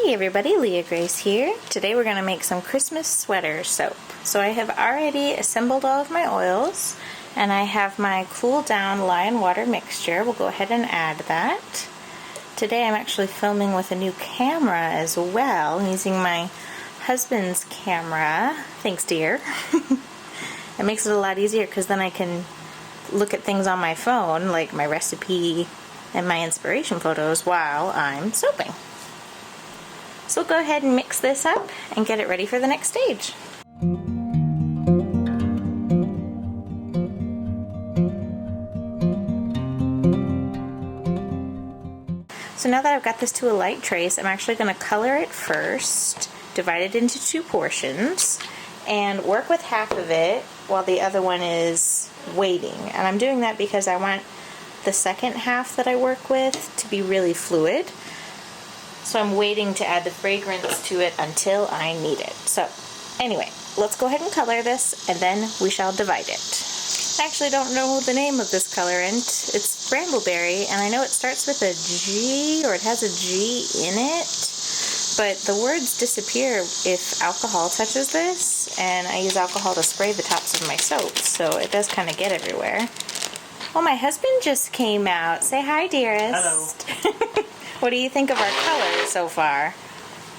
Hey everybody, Leah Grace here. Today we're going to make some Christmas sweater soap. So I have already assembled all of my oils and I have my cool down lye and water mixture. We'll go ahead and add that. Today I'm actually filming with a new camera as well. I'm using my husband's camera. Thanks, dear. It makes it a lot easier because then I can look at things on my phone, like my recipe and my inspiration photos, while I'm soaping. So we'll go ahead and mix this up and get it ready for the next stage. So now that I've got this to a light trace, I'm actually going to color it first, divide it into two portions, and work with half of it while the other one is waiting. And I'm doing that because I want the second half that I work with to be really fluid. So I'm waiting to add the fragrance to it until I need it. So anyway, let's go ahead and color this and then we shall divide it. I actually don't know the name of this colorant. It's Brambleberry, and I know it starts with a G, or it has a G in it, but the words disappear if alcohol touches this, and I use alcohol to spray the tops of my soaps, so it does kind of get everywhere. Well, my husband just came out. Say hi, dearest. Hello. What do you think of our colors so far?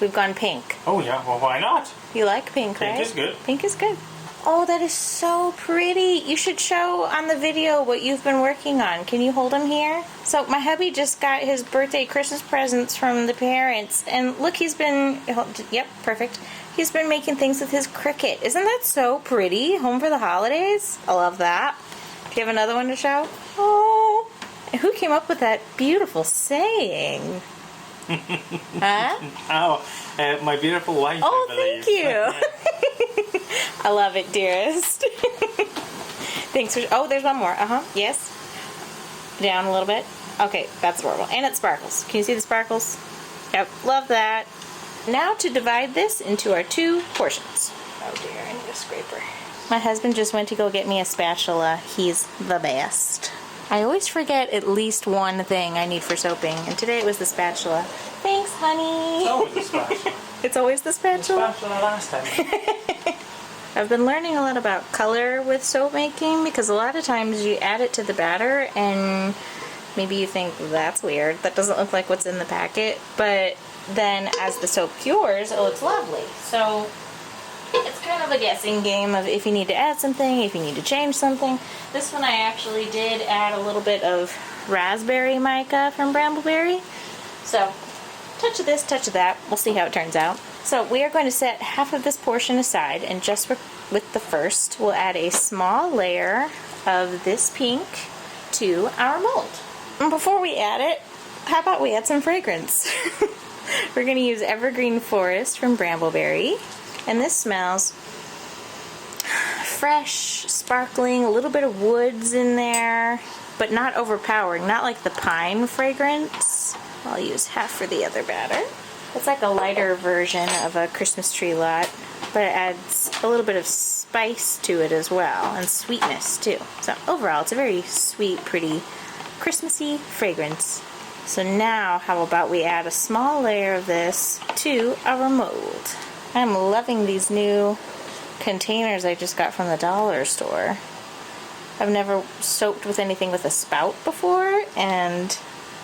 We've gone pink. Oh yeah, well why not? You like pink, right? Pink is good. Pink is good. Oh, that is so pretty. You should show on the video what you've been working on. Can you hold him here? So my hubby just got his birthday Christmas presents from the parents, and look, he's been, yep, perfect. He's been making things with his Cricut. Isn't that so pretty? Home for the holidays? I love that. Do you have another one to show? Oh. And who came up with that beautiful saying? Huh? Oh, my beautiful wife, oh, I believe. Thank you. I love it, dearest. Thanks for... Oh, there's one more. Yes. Down a little bit. Okay, that's adorable. And it sparkles. Can you see the sparkles? Yep, love that. Now to divide this into our two portions. Oh dear, I need a scraper. My husband just went to go get me a spatula. He's the best. I always forget at least one thing I need for soaping, and today it was the spatula. Thanks, honey. It's always the spatula. It's always the spatula? The spatula last time. I've been learning a lot about color with soap making, because a lot of times you add it to the batter and maybe you think, that's weird, that doesn't look like what's in the packet, but then as the soap cures, it looks lovely. So it's kind of a guessing game of if you need to add something, if you need to change something. This one I actually did add a little bit of raspberry mica from Brambleberry. So, touch of this, touch of that. We'll see how it turns out. So we are going to set half of this portion aside, and just with the first, we'll add a small layer of this pink to our mold. And before we add it, how about we add some fragrance? We're going to use Evergreen Forest from Brambleberry. And this smells fresh, sparkling, a little bit of woods in there, but not overpowering, not like the pine fragrance. I'll use half for the other batter. It's like a lighter version of a Christmas tree lot, but it adds a little bit of spice to it as well, and sweetness too. So overall, it's a very sweet, pretty, Christmassy fragrance. So now, how about we add a small layer of this to our mold. I'm loving these new containers I just got from the dollar store. I've never soaped with anything with a spout before, and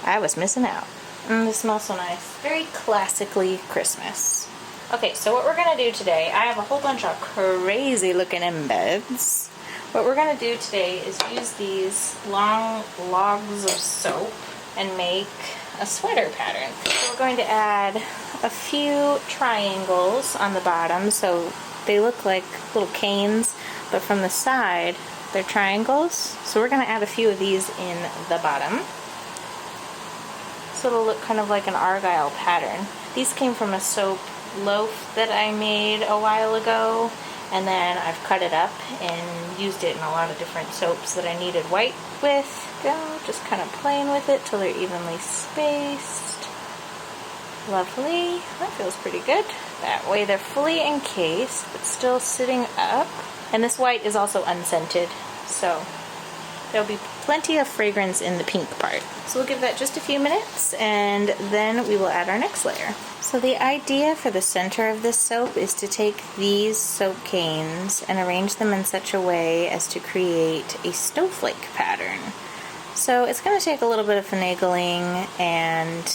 I was missing out. This smells so nice. Very classically Christmas. Okay, so what we're going to do today, I have a whole bunch of crazy looking embeds. What we're going to do today is use these long logs of soap and make a sweater pattern. So we're going to add a few triangles on the bottom, so they look like little canes, but from the side they're triangles. So we're going to add a few of these in the bottom, so it'll look kind of like an argyle pattern. These came from a soap loaf that I made a while ago, and then I've cut it up and used it in a lot of different soaps that I needed white with. Just kind of playing with it till they're evenly spaced. Lovely. That feels pretty good. That way they're fully encased, but still sitting up. And this white is also unscented, so they'll be plenty of fragrance in the pink part. So we'll give that just a few minutes and then we will add our next layer. So the idea for the center of this soap is to take these soap canes and arrange them in such a way as to create a snowflake pattern. So it's going to take a little bit of finagling, and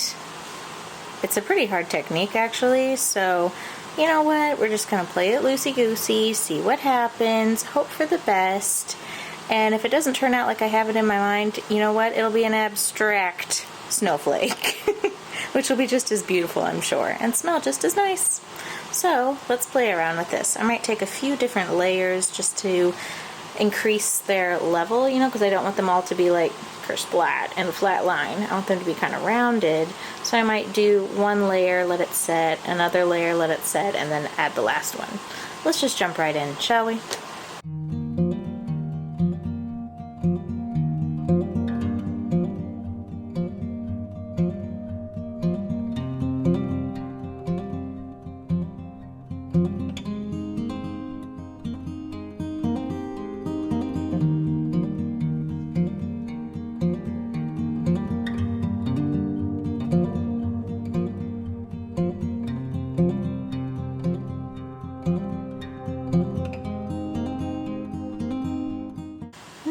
it's a pretty hard technique actually, so you know what, we're just going to play it loosey-goosey, see what happens, hope for the best, and if it doesn't turn out like I have it in my mind, you know what, it'll be an abstract snowflake, which will be just as beautiful, I'm sure, and smell just as nice. So let's play around with this. I might take a few different layers just to increase their level, you know, because I don't want them all to be like splat and a flat line. I want them to be kind of rounded. So I might do one layer, let it set, another layer, let it set, and then add the last one. Let's just jump right in, shall we?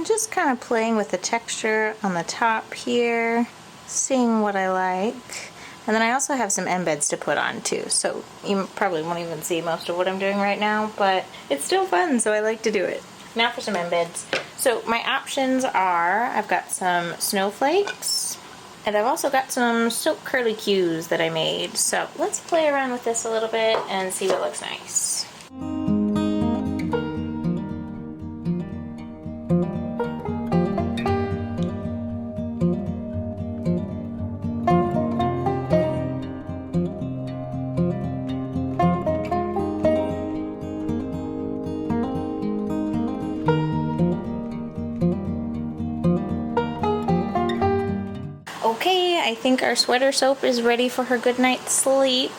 Just kind of playing with the texture on the top here, seeing what I like. And then I also have some embeds to put on too, so you probably won't even see most of what I'm doing right now, but it's still fun, so I like to do it. Now for some embeds. So my options are, I've got some snowflakes, and I've also got some soap curly cues that I made. So let's play around with this a little bit and see what looks nice. Okay, I think our sweater soap is ready for her good night's sleep.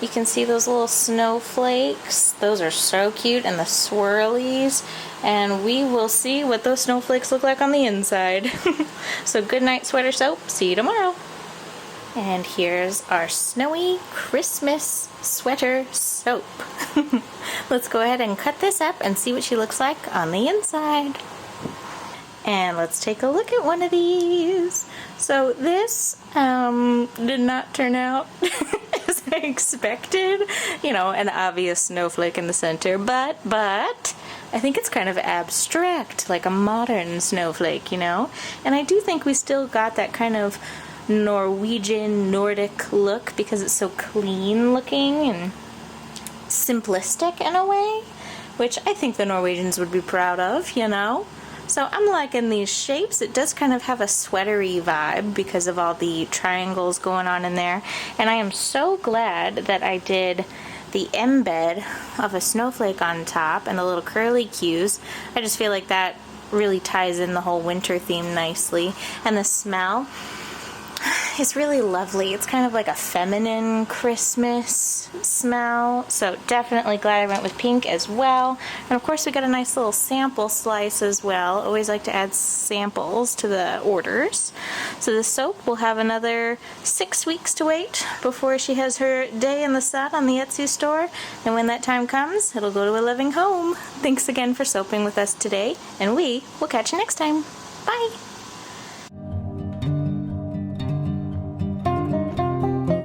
You can see those little snowflakes. Those are so cute, and the swirlies. And we will see what those snowflakes look like on the inside. So good night, sweater soap. See you tomorrow. And here's our snowy Christmas sweater soap. Let's go ahead and cut this up and see what she looks like on the inside. And let's take a look at one of these. So this did not turn out as I expected. You know, an obvious snowflake in the center, but I think it's kind of abstract, like a modern snowflake, you know? And I do think we still got that kind of Norwegian, Nordic look because it's so clean looking and simplistic in a way, which I think the Norwegians would be proud of, you know? So I'm liking these shapes. It does kind of have a sweatery vibe because of all the triangles going on in there. And I am so glad that I did the embed of a snowflake on top and the little curly cues. I just feel like that really ties in the whole winter theme nicely. And the smell is really lovely. It's kind of like a feminine Christmas smell. So definitely glad I went with pink as well. And of course we got a nice little sample slice as well. Always like to add samples to the orders. So the soap will have another 6 weeks to wait before she has her day in the sun on the Etsy store. And when that time comes, it'll go to a living home. Thanks again for soaping with us today, and we will catch you next time. Bye!